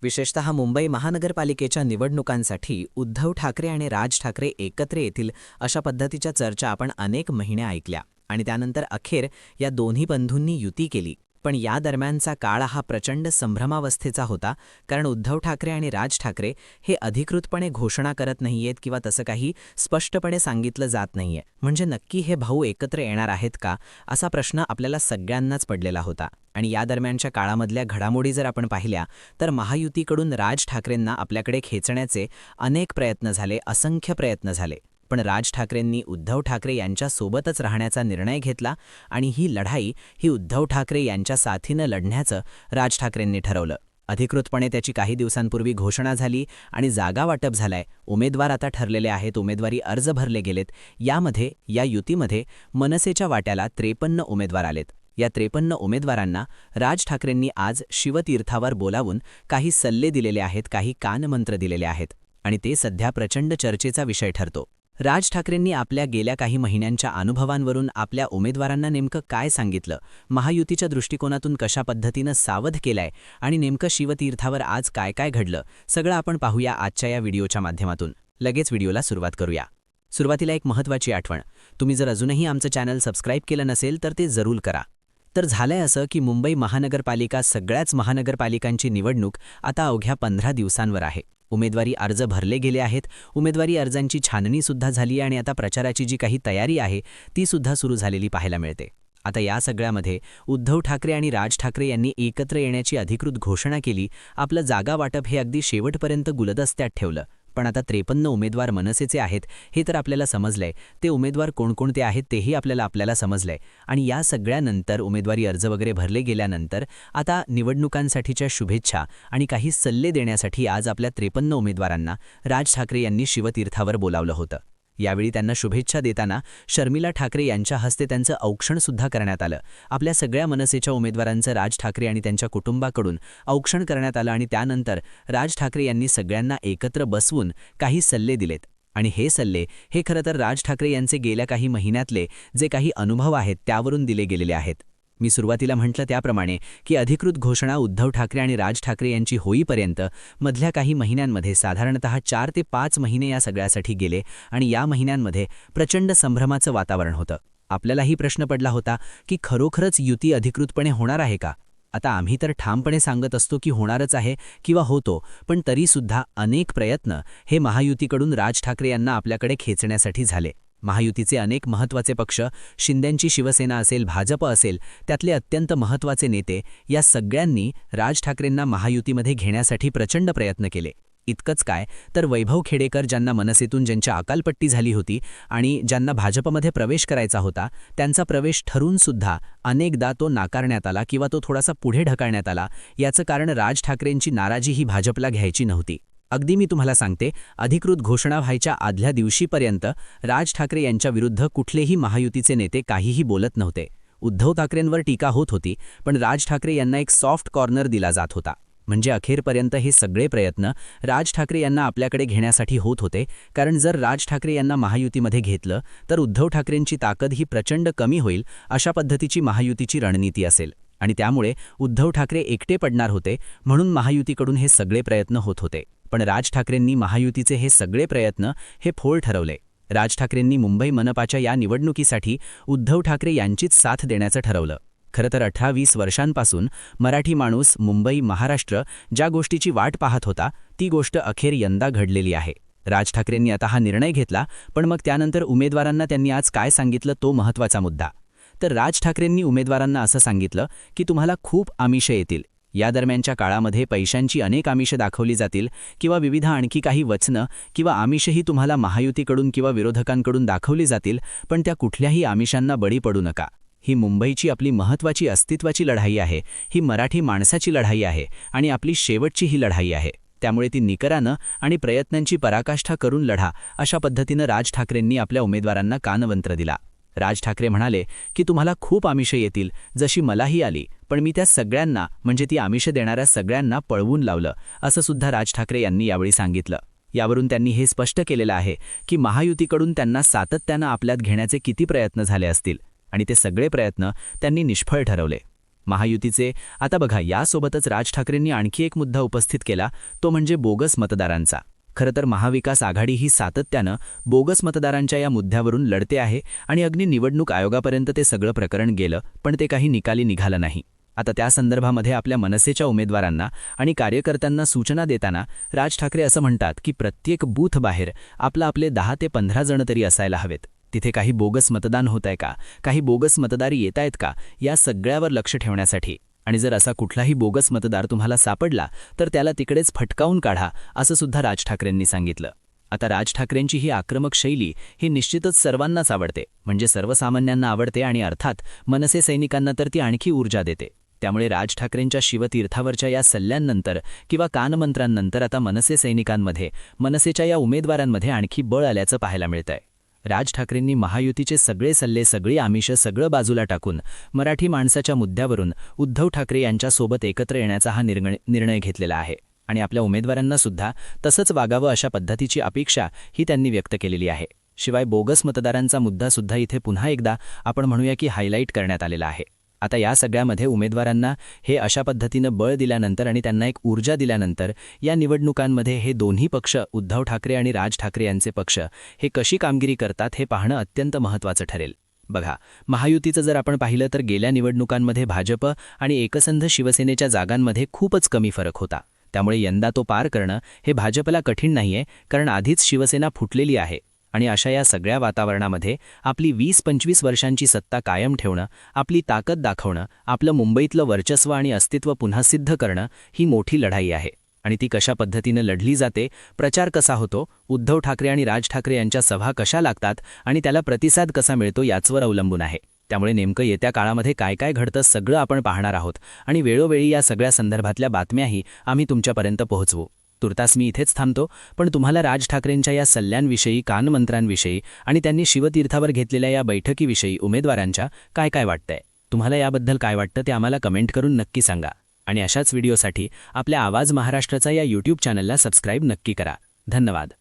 विशेषतः मुंबई महानगरपालिकेच्या निवडणुकांसाठी उद्धव ठाकरे आणि राज ठाकरे एकत्र येतील अशा पद्धतीच्या चर्चा आपण अनेक महिने ऐकल्या आणि त्यानंतर अखेर या दोन्ही बंधूंनी युती केली। पण या दरम्यानचा काळ हा प्रचंड संभ्रमावस्थेचा होता, कारण उद्धव ठाकरे आणि राज ठाकरे हे अधिकृतपणे घोषणा करत नाहीयेत किंवा तसं काही स्पष्टपणे सांगितलं जात नाहीये। म्हणजे नक्की हे भाऊ एकत्र येणार आहेत का, असा प्रश्न आपल्याला सगळ्यांनाच पडलेला होता। आणि या दरम्यानच्या काळामधल्या घडामोडी जर आपण पाहिल्या तर महायुतीकडून राज ठाकरेंना आपल्याकडे खेचण्याचे अनेक प्रयत्न झाले, असंख्य प्रयत्न झाले। पण राज ठाकरेंनी उद्धव ठाकरे यांच्या सोबतच राहण्याचा निर्णय घेतला आणि ही लढाई उद्धव ठाकरे यांच्या साथीनं लढण्याचं राज ठाकरेंनी ठरवलं। अधिकृतपणे त्याची काही दिवसांपूर्वी घोषणा झाली आणि जागा वाटप झालाय, उमेदवार आता ठरलेले आहेत, उमेदवारी अर्ज भरले गेलेत। या युतीमध्ये मनसेच्या वाट्याला 53 उमेदवार आलेत। या 53 उमेदवारांना राज ठाकरेंनी आज शिवतीर्थावर बोलावून काही सल्ले दिलेले आहेत, काही कानमंत्र दिलेले आहेत आणि ते सध्या प्रचंड चर्चेचा विषय ठरतो। राज ठाकरेंनी आपल्या गेल्या काही महिन्यांच्या अनुभवांवरून आपल्या उमेदवारांना नेमकं काय सांगितलं, महायुतीच्या दृष्टिकोनातून कशा पद्धतीनं सावध केलाय आणि नेमकं शिवतीर्थावर आज काय काय घडलं, सगळं आपण पाहूया आजच्या या व्हिडिओच्या माध्यमातून। लगेच व्हिडिओला सुरुवात करूया। सुरुवातीला एक महत्त्वाची आठवण, तुम्ही जर अजूनही आमचं चॅनल सबस्क्राईब केलं नसेल तर ते जरूर करा। तर झालंय असं की मुंबई महानगरपालिका सगळ्याच महानगरपालिकांची निवडणूक आता अवघ्या 15 दिवसांवर आहे। उमेदवारी अर्ज भरले गेले आहेत, उमेदवारी अर्जांची छाननी सुद्धा झाली आणि आता प्रचाराची जी काही तयारी आहे ती सुद्धा सुरू झालेली पाहायला मिळते। आता या सगळ्यामध्ये उद्धव ठाकरे आणि राज ठाकरे यांनी एकत्र येण्याची अधिकृत घोषणा केली। आपलं जागा वाटप हे अगदी शेवटपर्यंत गुलदस्त्यात ठेवलं। पण आता 53 उमेदवार मनसेचे आहेत हे तर आपल्याला समजलंय, ते उमेदवार कोणकोणते आहेत तेही आपल्याला समजलंय। आणि या सगळ्यानंतर उमेदवारी अर्ज वगैरे भरले गेल्यानंतर आता निवडणुकांसाठीच्या शुभेच्छा आणि काही सल्ले देण्यासाठी आज आपल्या 53 उमेदवारांना राज ठाकरे यांनी शिवतीर्थावर बोलावलं होतं। यावेळी त्यांना शुभेच्छा देताना शर्मिला ठाकरे यांच्या हस्ते त्यांचं औक्षण सुद्धा करण्यात आलं। आपल्या सगळ्या मनसेच्या उमेदवारांचं राज ठाकरे आणि त्यांच्या कुटुंबाकडून औक्षण करण्यात आलं आणि त्यानंतर राज ठाकरे यांनी सगळ्यांना एकत्र बसवून काही सल्ले दिलेत। आणि हे सल्ले खरं तर राज ठाकरे यांचे गेल्या काही महिन्यातले जे काही अनुभव आहेत त्यावरून दिले गेलेले आहेत। मी सुरुवातीला म्हटलं त्याप्रमाणे की अधिकृत घोषणा उद्धव ठाकरे आणि राज ठाकरे यांची होईपर्यंत मधल्या काही महिन्यांमध्ये साधारणतः 4 ते 5 महिने या सगळ्यासाठी गेले आणि या महिन्यांमध्ये प्रचंड संभ्रमाचं वातावरण होतं। आपल्यालाही प्रश्न पडला होता की खरोखरच युती अधिकृतपणे होणार आहे का? आता आम्ही तर ठामपणे सांगत असतो की होणारच आहे किंवा होतो, पण तरीसुद्धा अनेक प्रयत्न हे महायुतीकडून राज ठाकरे यांना आपल्याकडे खेचण्यासाठी झाले। महायुतीचे अनेक महत्त्वाचे पक्ष, शिंदेंची शिवसेना असेल, भाजप असेल, त्यातले अत्यंत महत्त्वाचे नेते या सगळ्यांनी राज ठाकरेंना महायुतीमध्ये घेण्यासाठी प्रचंड प्रयत्न केले। इतकंच काय तर वैभव खेडेकर ज्यांना मनसेतून ज्यांच्या अकालपट्टी झाली होती आणि ज्यांना भाजपमध्ये प्रवेश करायचा होता, त्यांचा प्रवेश ठरून सुद्धा अनेकदा तो नाकारण्यात आला किंवा तो थोडासा पुढे ढकलण्यात आला। याचं कारण राज ठाकरेंची नाराजी ही भाजपला घ्यायची नव्हती। अगदी मी तुम्हाला सांगते, अधिकृत घोषणा व्हायच्या आदल्या दिवशीपर्यंत राज ठाकरे यांच्या विरुद्ध कुठलेही महायुतीचे नेते काहीही बोलत नव्हते। उद्धव ठाकरेंवर टीका होत होती, पण राज ठाकरे यांना एक सॉफ्ट कॉर्नर दिला जात होता। म्हणजे अखेरपर्यंत हे सगळे प्रयत्न राज ठाकरे यांना आपल्याकडे घेण्यासाठी होत होते, कारण जर राज ठाकरे यांना महायुतीमध्ये घेतलं तर उद्धव ठाकरेंची ताकद ही प्रचंड कमी होईल, अशा पद्धतीची महायुतीची रणनीती असेल आणि त्यामुळे उद्धव ठाकरे एकटे पडणार होते। म्हणून महायुतीकडून हे सगळे प्रयत्न होत होते। पण राज ठाकरेंनी महायुतीचे हे सगळे प्रयत्न फोल ठरवले। राज ठाकरेंनी मुंबई मनपाच्या या निवडणुकीसाठी उद्धव ठाकरे यांचीच साथ देण्याचं ठरवलं। खरं तर 18-20 वर्षांपासून मराठी माणूस मुंबई, महाराष्ट्र ज्या गोष्टीची वाट पाहत होता ती गोष्ट अखेर यंदा घडलेली आहे। राज ठाकरेंनी आता हा निर्णय घेतला, पण मग त्यानंतर उमेदवारांना त्यांनी आज काय सांगितलं तो महत्त्वाचा मुद्दा। तर राज ठाकरेंनी उमेदवारांना असं सांगितलं की तुम्हाला खूप आमिषं येतील। या दरम्यानच्या काळामध्ये पैशांची अनेक आमिषं दाखवली जातील किंवा विविध आणखी काही वचनं किंवा आमिषही तुम्हाला महायुतीकडून किंवा विरोधकांकडून दाखवली जातील, पण त्या कुठल्याही आमिषांना बळी पडू नका। ही मुंबईची आपली महत्त्वाची अस्तित्वाची लढाई आहे, ही मराठी माणसाची लढाई आहे आणि आपली शेवटची ही लढाई आहे। त्यामुळे ती निकरानं आणि प्रयत्नांची पराकाष्ठा करून लढा, अशा पद्धतीनं राज ठाकरेंनी आपल्या उमेदवारांना कानमंत्र दिला। राज ठाकरे म्हणाले की तुम्हाला खूप आमिषं येतील, जशी मलाही आली, पण मी त्या सगळ्यांना म्हणजे ती आमिषं देणाऱ्या सगळ्यांना पळवून लावलं, असं सुद्धा राज ठाकरे यांनी यावेळी सांगितलं। यावरून त्यांनी हे स्पष्ट केलेलं आहे की महायुतीकडून त्यांना सातत्यानं आपल्यात घेण्याचे किती प्रयत्न झाले असतील आणि ते सगळे प्रयत्न त्यांनी निष्फळ ठरवले। महायुतीचे. आता बघा, यासोबतच राज ठाकरेंनी आणखी एक मुद्दा उपस्थित केला, तो म्हणजे बोगस मतदारांचा. खरं तर महाविकास आघाडी ही सातत्यानं बोगस मतदारांच्या या मुद्द्यावरून लढते आहे आणि अगदी निवडणूक आयोगापर्यंत ते सगळं प्रकरण गेलं, पण ते काही निकाली निघालं नाही. आता त्या संदर्भामध्ये आपल्या मनसेच्या उमेदवारांना आणि कार्यकर्त्यांना सूचना देताना राज ठाकरे असं म्हणतात की प्रत्येक बूथ बाहेर आपले 10 ते 15 जण तरी असायला हवेत. तिथे काही बोगस मतदान होत आहे का, काही बोगस मतदारी येत आहेत का, या सगळ्यावर लक्ष ठेवण्यासाठी. आणि जर असा कुठलाही बोगस मतदार तुम्हाला सापडला तर त्याला तिकडेच फटकावून काढा, असं सुद्धा राज ठाकरेंनी सांगितलं. आता राज ठाकरेंची ही आक्रमक शैली ही निश्चितच सर्वांनाच आवडते, म्हणजे सर्वसामान्यांना आवडते आणि अर्थात मनसे सैनिकांना तर ती आणखी ऊर्जा देते. त्यामुळे राज ठाकरेंच्या शिवतीर्थावरच्या या सल्ल्यांनंतर किंवा कानमंत्रांनंतर आता मनसे सैनिकांमध्ये, मनसेच्या या उमेदवारांमध्ये आणखी बळ आल्याचं पाहायला मिळतंय. राज ठाकरेंनी महायुतीचे सगळे सल्ले, सगळी आमिषं सगळं बाजूला टाकून मराठी माणसाच्या मुद्द्यावरून उद्धव ठाकरे यांच्यासोबत एकत्र येण्याचा हा निर्णय घेतलेला आहे आणि आपल्या उमेदवारांना सुद्धा तसंच वागावं अशा पद्धतीची अपेक्षा ही त्यांनी व्यक्त केलेली आहे. शिवाय बोगस मतदारांचा मुद्दासुद्धा इथे पुन्हा एकदा आपण म्हणूया की हायलाईट करण्यात आलेला आहे. आता या सगळ्यामध्ये उमेदवारांना हे अशा पद्धतीनं बळ दिल्यानंतर आणि त्यांना एक ऊर्जा दिल्यानंतर या निवडणुकांमध्ये हे दोन्ही पक्ष, उद्धव ठाकरे आणि राज ठाकरे यांचे पक्ष, हे कशी कामगिरी करतात हे पाहणं अत्यंत महत्त्वाचं ठरेल. बघा, महायुतीचं जर आपण पाहिलं तर गेल्या निवडणुकांमध्ये भाजप आणि एकसंध शिवसेनेच्या जागांमध्ये खूपच कमी फरक होता. त्यामुळे यंदा तो पार करणं हे भाजपला कठीण नाहीये, कारण आधीच शिवसेना फुटलेली आहे. आणि अशा या सगळ्या वातावरणामध्ये आपली 20-25 वर्षांची सत्ता कायम ठेवणं, आपली ताकद दाखवणं, आपलं मुंबईतलं वर्चस्व आणि अस्तित्व पुन्हा सिद्ध करणं ही मोठी लढाई आहे. आणि ती कशा पद्धतीनं लढली जाते, प्रचार कसा होतो, उद्धव ठाकरे आणि राज ठाकरे यांच्या सभा कशा लागतात आणि त्याला प्रतिसाद कसा मिळतो याचवर अवलंबून आहे. त्यामुळे नेमकं येत्या काळामध्ये काय काय घडतं सगळं आपण पाहणार आहोत आणि वेळोवेळी या सगळ्या संदर्भातल्या बातम्याही आम्ही तुमच्यापर्यंत पोहोचवू. तुर्तास मी इथेच थांबतो, पण तुम्हाला राज ठाकरेंच्या या सल्ल्यांविषयी, कानमंत्रांविषयी आणि त्यांनी शिवतीर्थावर घेतलेल्या या बैठकीविषयी उमेदवारांच्या काय काय वाटतंय, तुम्हाला याबद्दल काय वाटतं ते आम्हाला कमेंट करून नक्की सांगा. आणि अशाच व्हिडिओसाठी आपल्या आवाज महाराष्ट्राचा या यूट्यूब चॅनलला सबस्क्राईब नक्की करा. धन्यवाद.